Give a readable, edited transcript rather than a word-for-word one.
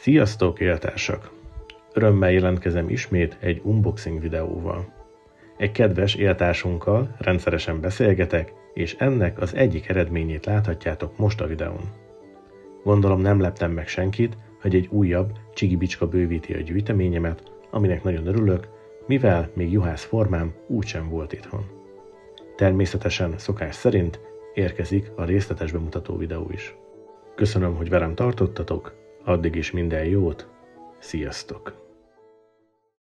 Sziasztok, éltársak! Örömmel jelentkezem ismét egy unboxing videóval. Egy kedves éltársunkkal rendszeresen beszélgetek, és ennek az egyik eredményét láthatjátok most a videón. Gondolom nem leptem meg senkit, hogy egy újabb csigibicska bővíti a gyűjteményemet, aminek nagyon örülök, mivel még juhász formám úgysem volt itthon. Természetesen szokás szerint érkezik a részletes bemutató videó is. Köszönöm, hogy velem tartottatok, addig is minden jót, sziasztok!